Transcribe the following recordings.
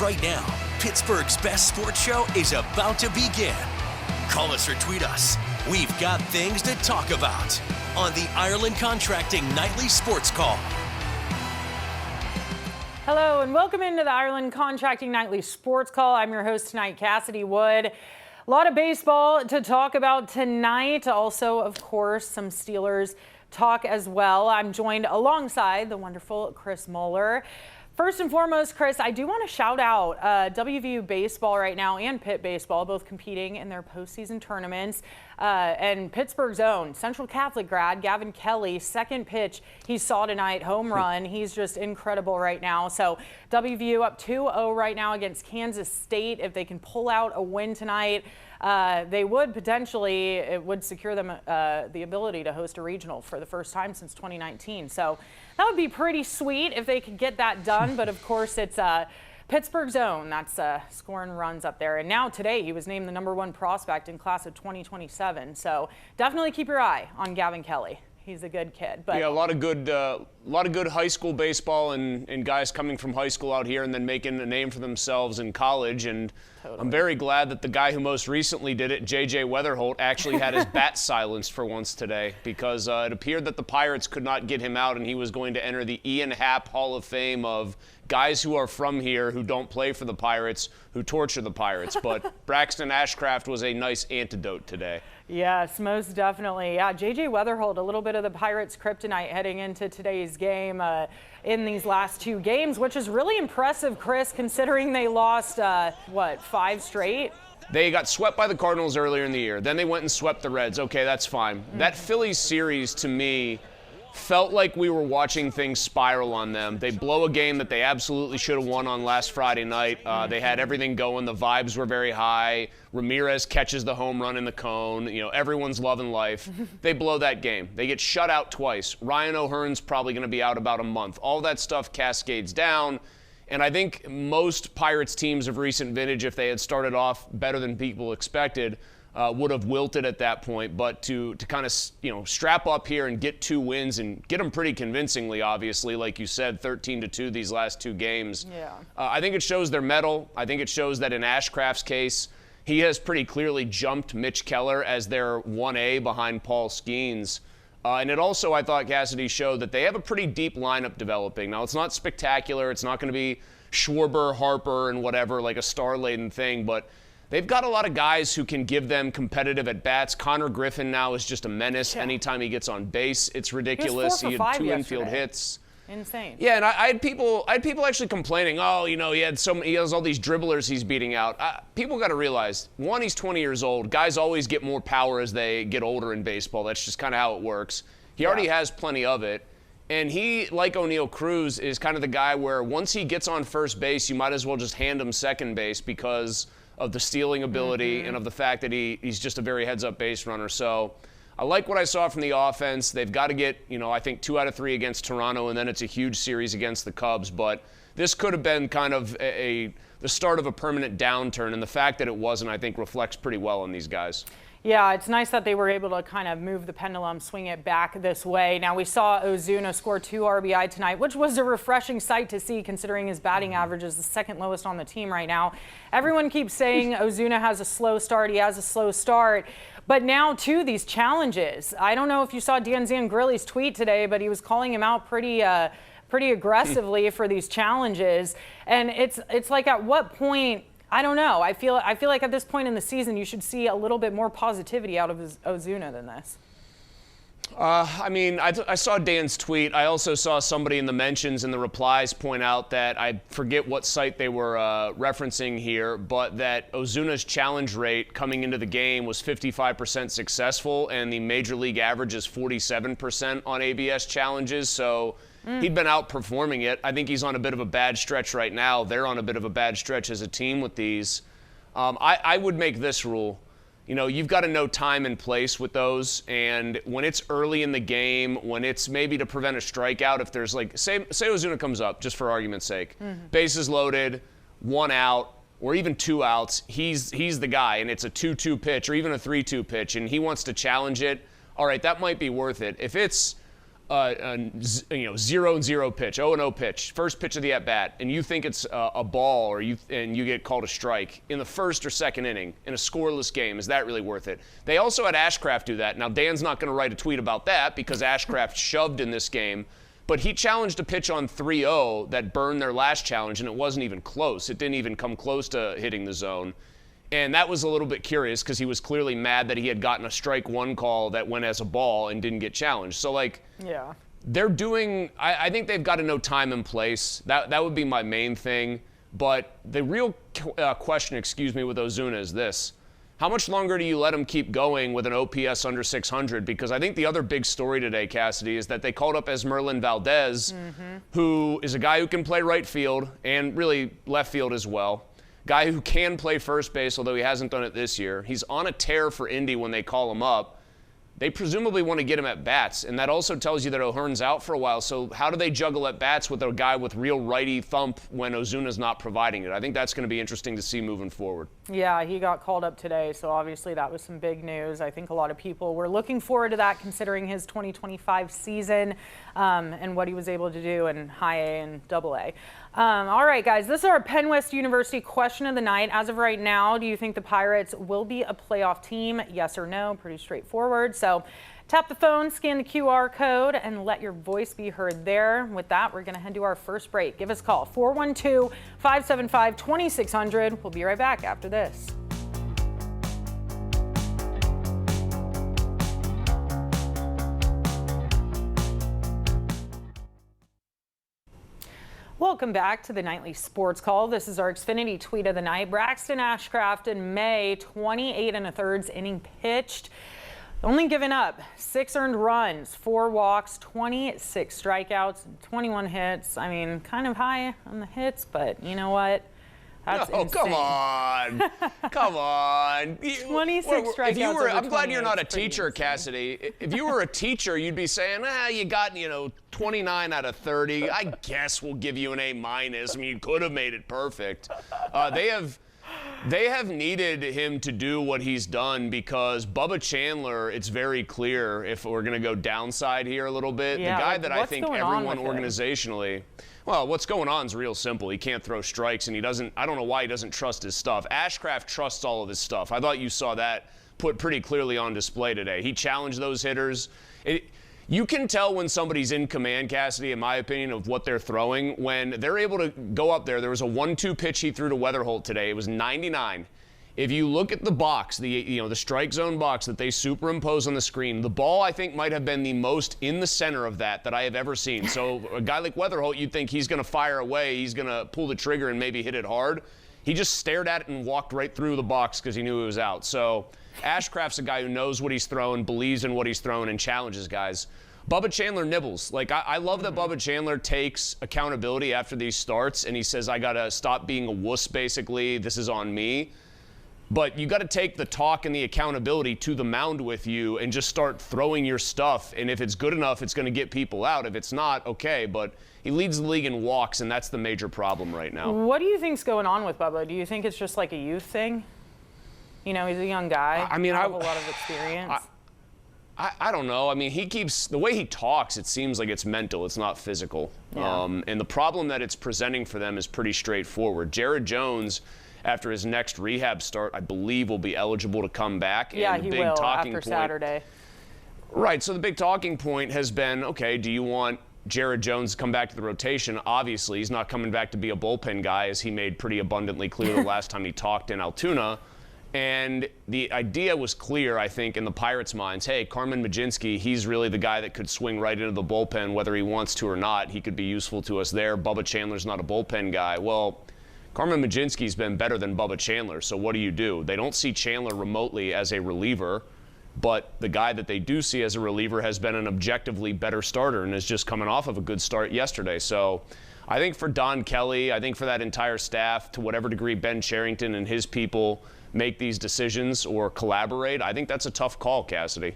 Right now, Pittsburgh's best sports show is about to begin. Call us or tweet us. We've got things to talk about on the Ireland Contracting Nightly Sports Call. Hello and welcome into the Ireland Contracting Nightly Sports Call. I'm your host tonight, Cassidy Wood. A lot of baseball to talk about tonight. Also, of course, some Steelers talk as well. I'm joined alongside the wonderful Chris Mueller. First and foremost, Chris, I do want to shout out WVU baseball right now and Pitt baseball, both competing in their postseason tournaments. And Pittsburgh's own Central Catholic grad, Gavin Kelly, second pitch he saw tonight, home run. He's just incredible right now. So WVU up 2-0 right now against Kansas State. If they can pull out a win tonight, they would potentially, it would secure them the ability to host a regional for the first time since 2019. So that would be pretty sweet if they could get that done. But of course, it's Pittsburgh's own that's scoring runs up there. And now today he was named the #1 prospect in class of 2027. So definitely keep your eye on Gavin Kelly. He's a good kid. But yeah, a lot of good high school baseball and guys coming from high school out here and then making a name for themselves in college. And totally. I'm very glad that the guy who most recently did it, J.J. Weatherholt, actually had his bat silenced for once today because it appeared that the Pirates could not get him out and he was going to enter the Ian Happ Hall of Fame of guys who are from here who don't play for the Pirates, who torture the Pirates. But Braxton Ashcraft was a nice antidote today. Yes, most definitely. Yeah, J.J. Weatherholt, a little bit of the Pirates' kryptonite heading into today's game in these last two games, which is really impressive, Chris, considering they lost, 5 straight? They got swept by the Cardinals earlier in the year. Then they went and swept the Reds. Okay, that's fine. That Phillies series, to me, felt like we were watching things spiral on them. They blow a game that they absolutely should have won on last Friday night. They had everything going. The vibes were very high. Ramirez catches the home run in the cone. You know, everyone's loving life. They blow that game. They get shut out twice. Ryan O'Hearn's probably going to be out about a month. All that stuff cascades down. And I think most Pirates teams of recent vintage, if they had started off better than people expected, would have wilted at that point. But to kind of, strap up here and get 2 wins and get them pretty convincingly, obviously, like you said, 13-2 these last 2 games. Yeah. I think it shows their mettle. I think it shows that in Ashcraft's case, he has pretty clearly jumped Mitch Keller as their 1A behind Paul Skeens. And it also, I thought, Cassidy showed that they have a pretty deep lineup developing. Now, it's not spectacular. It's not going to be Schwarber, Harper, and whatever, like a star-laden thing, but they've got a lot of guys who can give them competitive at-bats. Connor Griffin now is just a menace. Yeah. Anytime he gets on base, it's ridiculous. He had 2 yesterday. infield hits. Insane. Yeah, and I had people actually complaining, he has all these dribblers he's beating out. People got to realize, one, he's 20 years old. Guys always get more power as they get older in baseball. That's just kind of how it works. He already has plenty of it. And he, like O'Neal Cruz, is kind of the guy where once he gets on first base, you might as well just hand him second base because of the stealing ability and of the fact that he's just a very heads-up base runner. So I like what I saw from the offense. They've got to get, I think 2 out of 3 against Toronto, and then it's a huge series against the Cubs. But this could have been kind of the start of a permanent downturn, and the fact that it wasn't, I think, reflects pretty well on these guys. Yeah, it's nice that they were able to kind of move the pendulum, swing it back this way. Now, we saw Ozuna score 2 RBI tonight, which was a refreshing sight to see considering his batting average is the second lowest on the team right now. Everyone keeps saying Ozuna has a slow start. He has a slow start. But now, too, these challenges. I don't know if you saw Dan Zangrilli's tweet today, but he was calling him out pretty aggressively for these challenges. And it's like, at what point, I don't know. I feel like at this point in the season, you should see a little bit more positivity out of Ozuna than this. I saw Dan's tweet. I also saw somebody in the mentions and the replies point out that I forget what site they were referencing here, but that Ozuna's challenge rate coming into the game was 55% successful, and the major league average is 47% on ABS challenges. So he'd been outperforming it. I think he's on a bit of a bad stretch right now. They're on a bit of a bad stretch as a team with these. I would make this rule. You've got to know time and place with those. And when it's early in the game, when it's maybe to prevent a strikeout, if there's say Ozuna comes up, just for argument's sake, bases loaded, 1 out, or even 2 outs, he's the guy, and it's a 2-2 pitch or even a 3-2 pitch, and he wants to challenge it. All right, that might be worth it. If it's 0-0 pitch, 0-0 pitch, first pitch of the at-bat, and you think it's a ball and you get called a strike in the first or second inning in a scoreless game, is that really worth it? They also had Ashcraft do that. Now, Dan's not going to write a tweet about that because Ashcraft shoved in this game, but he challenged a pitch on 3-0 that burned their last challenge, and it wasn't even close. It didn't even come close to hitting the zone. And that was a little bit curious because he was clearly mad that he had gotten a strike one call that went as a ball and didn't get challenged. So, yeah, they're doing – I think they've got to know time and place. That would be my main thing. But the real question, with Ozuna is this. How much longer do you let him keep going with an OPS under 600? Because I think the other big story today, Cassidy, is that they called up Esmerlin Valdez, who is a guy who can play right field and really left field as well. Guy who can play first base, although he hasn't done it this year. He's on a tear for Indy when they call him up. They presumably want to get him at bats, and that also tells you that O'Hearn's out for a while. So how do they juggle at bats with a guy with real righty thump when Ozuna's not providing it? I think that's going to be interesting to see moving forward. Yeah, he got called up today, so obviously that was some big news. I think a lot of people were looking forward to that considering his 2025 season and what he was able to do in high A and double A. All right, guys, this is our Penn West University question of the night. As of right now, do you think the Pirates will be a playoff team? Yes or no? Pretty straightforward. So tap the phone, scan the QR code, and let your voice be heard there. With that, we're going to head to our first break. Give us a call, 412-575-2600. We'll be right back after this. Welcome back to the Nightly Sports Call. This is our Xfinity tweet of the night. Braxton Ashcraft in May, 28 1/3 inning pitched. Only given up 6 earned runs, 4 walks, 26 strikeouts, 21 hits. I mean, kind of high on the hits, but you know what? That's insane. Come on. Come on. 26 strikeouts. I'm glad you're not a teacher, Cassidy. If you were a teacher, you'd be saying, you got, 29 out of 30. I guess we'll give you an A-. I mean, you could have made it perfect. They have needed him to do what he's done because Bubba Chandler, it's very clear if we're going to go downside here a little bit. Yeah, the guy that I think everyone organizationally. Well, what's going on is real simple. He can't throw strikes, and I don't know why he doesn't trust his stuff. Ashcraft trusts all of his stuff. I thought you saw that put pretty clearly on display today. He challenged those hitters. You can tell when somebody's in command, Cassidy, in my opinion, of what they're throwing. When they're able to go up there was a 1-2 pitch he threw to Weatherholt today. It was 99. If you look at the box, the strike zone box that they superimpose on the screen, the ball, I think, might have been the most in the center of that I have ever seen. So a guy like Weatherholt, you'd think he's going to fire away, he's going to pull the trigger and maybe hit it hard. He just stared at it and walked right through the box because he knew it was out. So Ashcraft's a guy who knows what he's throwing, believes in what he's throwing, and challenges guys. Bubba Chandler nibbles. I love that Bubba Chandler takes accountability after these starts, and he says, I got to stop being a wuss, basically. This is on me. But you got to take the talk and the accountability to the mound with you and just start throwing your stuff. And if it's good enough, it's going to get people out. If it's not, okay. But he leads the league in walks, and that's the major problem right now. What do you think's going on with Bubba? Do you think it's just like a youth thing? He's a young guy. I mean, I have a lot of experience. I don't know. I mean, the way he talks, it seems like it's mental. It's not physical. Yeah. And the problem that it's presenting for them is pretty straightforward. Jared Jones, after his next rehab start, I believe will be eligible to come back. Yeah, and he will after Saturday. Right. So the big talking point has been, okay, do you want Jared Jones to come back to the rotation? Obviously, he's not coming back to be a bullpen guy, as he made pretty abundantly clear the last time he talked in Altoona. And the idea was clear, I think, in the Pirates' minds. Hey, Carmen Mlodzinski, he's really the guy that could swing right into the bullpen, whether he wants to or not. He could be useful to us there. Bubba Chandler's not a bullpen guy. Well, Carmen Mlodzinski's been better than Bubba Chandler, so what do? They don't see Chandler remotely as a reliever, but the guy that they do see as a reliever has been an objectively better starter and is just coming off of a good start yesterday. So I think for Don Kelly, I think for that entire staff, to whatever degree Ben Cherington and his people make these decisions or collaborate, I think that's a tough call, Cassidy.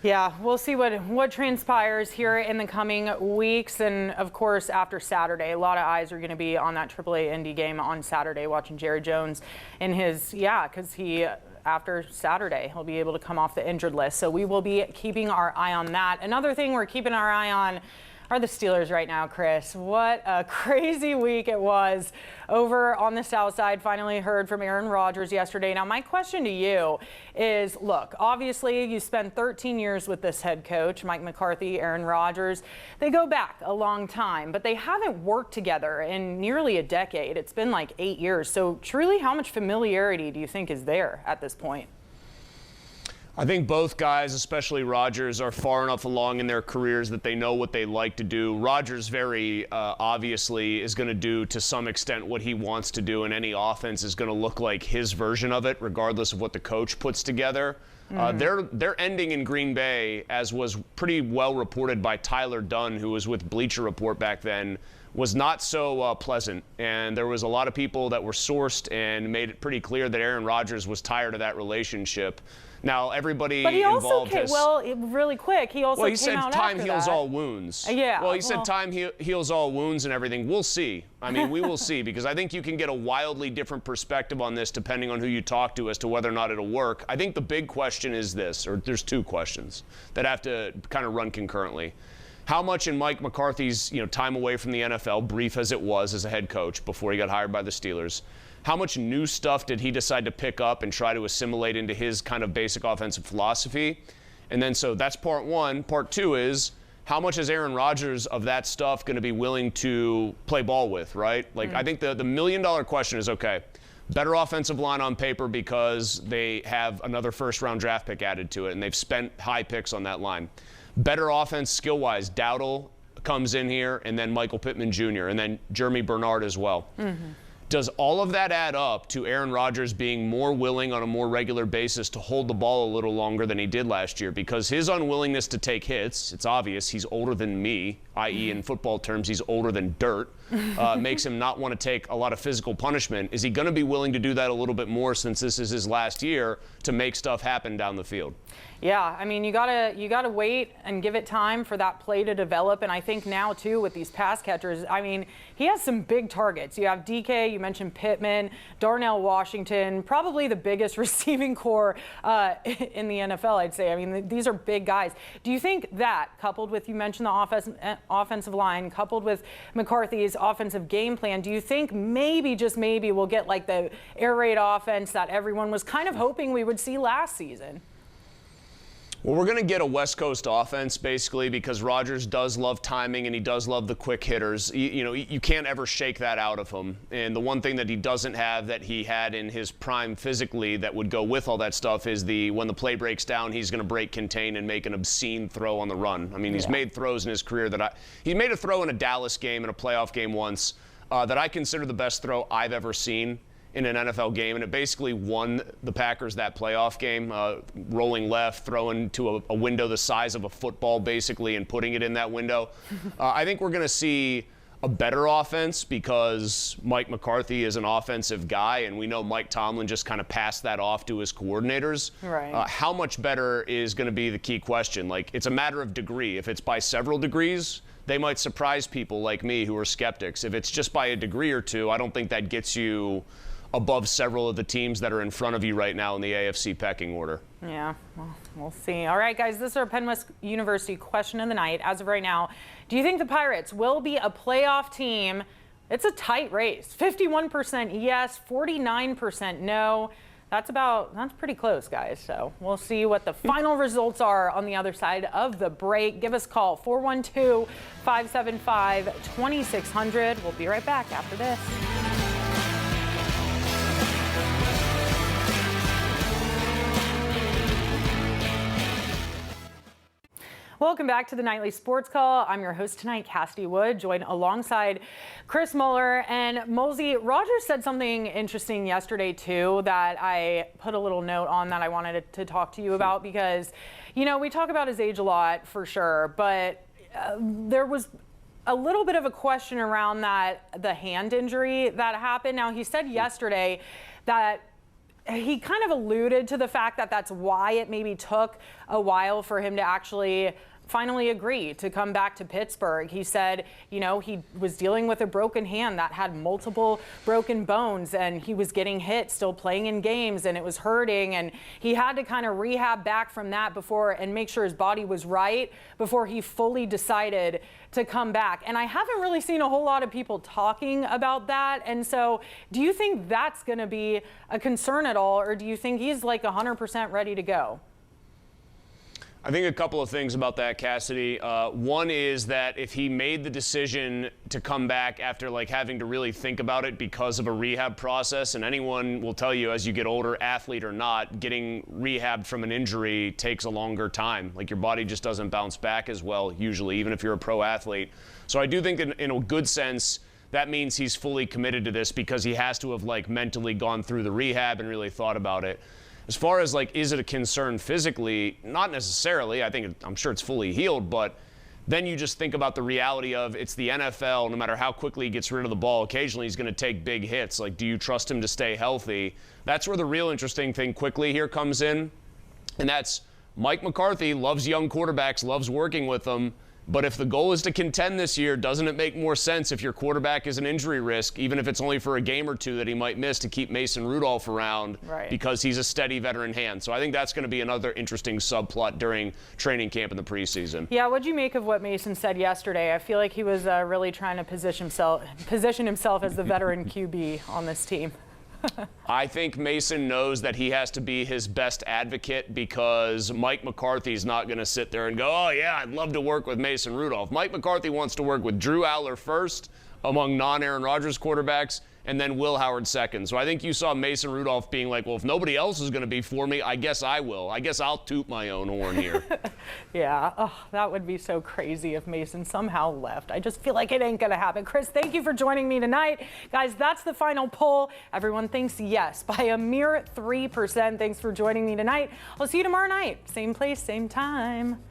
Yeah, we'll see what transpires here in the coming weeks. And, of course, after Saturday, a lot of eyes are going to be on that AAA Indy game on Saturday, watching Jared Jones in his, because he after Saturday. He'll be able to come off the injured list. So we will be keeping our eye on that. Another thing we're keeping our eye on are the Steelers right now, Chris. What a crazy week it was over on the South Side. Finally heard from Aaron Rodgers yesterday. Now, my question to you is, look, obviously you spent 13 years with this head coach, Mike McCarthy, Aaron Rodgers. They go back a long time, but they haven't worked together in nearly a decade. It's been like 8 years. So truly, how much familiarity do you think is there at this point? I think both guys, especially Rodgers, are far enough along in their careers that they know what they like to do. Rodgers very obviously is going to do to some extent what he wants to do, and any offense is going to look like his version of it, regardless of what the coach puts together. Their ending in Green Bay, as was pretty well reported by Tyler Dunn, who was with Bleacher Report back then, was not so pleasant. And there was a lot of people that were sourced and made it pretty clear that Aaron Rodgers was tired of that relationship. Now, everybody but he also involved came, really quick, he also he said time heals all wounds. Yeah. Well, he said time heals all wounds and everything. We'll see. I mean, we will see, because I think you can get a wildly different perspective on this depending on who you talk to as to whether or not it'll work. I think the big question is this, or there's two questions that have to kind of run concurrently. How much in Mike McCarthy's time away from the NFL, brief as it was as a head coach before he got hired by the Steelers, how much new stuff did he decide to pick up and try to assimilate into his kind of basic offensive philosophy? And then so that's part one. Part two is, how much is Aaron Rodgers of that stuff going to be willing to play ball with, right? Like, I think the million-dollar question is, okay, better offensive line on paper because they have another first-round draft pick added to it, and they've spent high picks on that line. Better offense skill-wise, Dowdle comes in here, and then Michael Pittman Jr., and then Jeremy Bernard as well. Does all of that add up to Aaron Rodgers being more willing on a more regular basis to hold the ball a little longer than he did last year? Because his unwillingness to take hits, it's obvious he's older than me, i.e. in football terms, he's older than dirt, makes him not want to take a lot of physical punishment. Is he going to be willing to do that a little bit more, since this is his last year, to make stuff happen down the field? Yeah, I mean, you gotta wait and give it time for that play to develop. And I think now, too, with these pass catchers, I mean, he has some big targets. You have DK, you mentioned Pittman, Darnell Washington, probably the biggest receiving core in the NFL, I'd say. I mean, these are big guys. Do you think that, coupled with, you mentioned the offensive line, coupled with McCarthy's offensive game plan, do you think maybe, just maybe, we'll get like the air raid offense that everyone was kind of hoping we would see last season? Well, we're going to get a West Coast offense, basically, because Rodgers does love timing and he does love the quick hitters. You can't ever shake that out of him. And the one thing that he doesn't have that he had in his prime physically that would go with all that stuff is when the play breaks down, he's going to break, contain, and make an obscene throw on the run. I mean, he's made throws in his career he made a throw in a Dallas game, in a playoff game once, that I consider the best throw I've ever seen in an NFL game, and it basically won the Packers that playoff game, rolling left, throwing to a window the size of a football, basically, and putting it in that window. I think we're going to see a better offense because Mike McCarthy is an offensive guy, and we know Mike Tomlin just kind of passed that off to his coordinators. Right. How much better is going to be the key question. Like, it's a matter of degree. If it's by several degrees, they might surprise people like me who are skeptics. If it's just by a degree or two, I don't think that gets you above several of the teams that are in front of you right now in the AFC pecking order. Yeah, well, we'll see. All right, guys, this is our Penn West University question of the night. As of right now, do you think the Pirates will be a playoff team? It's a tight race. 51% yes, 49% no. That's pretty close, guys. So we'll see what the final results are on the other side of the break. Give us a call, 412-575-2600. We'll be right back after this. Welcome back to the Nightly Sports Call. I'm your host tonight, Cassidy Wood, joined alongside Chris Mueller. And Mosey, Rodgers said something interesting yesterday, too, that I put a little note on that I wanted to talk to you about because, we talk about his age a lot for sure, but there was a little bit of a question around the hand injury that happened. Now, he said yesterday that he kind of alluded to the fact that that's why it maybe took a while for him to actually finally agree to come back to Pittsburgh. He said, you know, he was dealing with a broken hand that had multiple broken bones, and he was getting hit still playing in games, and it was hurting, and he had to kind of rehab back from that before and make sure his body was right before he fully decided to come back. And I haven't really seen a whole lot of people talking about that. And so do you think that's going to be a concern at all, or do you think he's like 100% ready to go? I think a couple of things about that, Cassidy. One is that if he made the decision to come back after like having to really think about it because of a rehab process, and anyone will tell you as you get older, athlete or not, getting rehabbed from an injury takes a longer time. Like your body just doesn't bounce back as well usually, even if you're a pro athlete. So I do think in a good sense, that means he's fully committed to this because he has to have like mentally gone through the rehab and really thought about it. As far as like, is it a concern physically? Not necessarily. I'm sure it's fully healed, but then you just think about the reality of it's the NFL. No matter how quickly he gets rid of the ball, occasionally he's going to take big hits. Like, do you trust him to stay healthy? That's where the real interesting thing quickly here comes in, and that's Mike McCarthy loves young quarterbacks, loves working with them. But if the goal is to contend this year, doesn't it make more sense if your quarterback is an injury risk, even if it's only for a game or two that he might miss, to keep Mason Rudolph around because he's a steady veteran hand? So I think that's going to be another interesting subplot during training camp in the preseason. Yeah, what'd you make of what Mason said yesterday? I feel like he was really trying to position himself as the veteran QB on this team. I think Mason knows that he has to be his best advocate because Mike McCarthy's not going to sit there and go, oh, yeah, I'd love to work with Mason Rudolph. Mike McCarthy wants to work with Drew Aller first among non-Aaron Rodgers quarterbacks, and then Will Howard second. So I think you saw Mason Rudolph being like, well, if nobody else is going to be for me, I guess I will. I guess I'll toot my own horn here. Yeah, oh, that would be so crazy if Mason somehow left. I just feel like it ain't going to happen. Chris, thank you for joining me tonight. Guys, that's the final poll. Everyone thinks yes by a mere 3%. Thanks for joining me tonight. I'll see you tomorrow night. Same place, same time.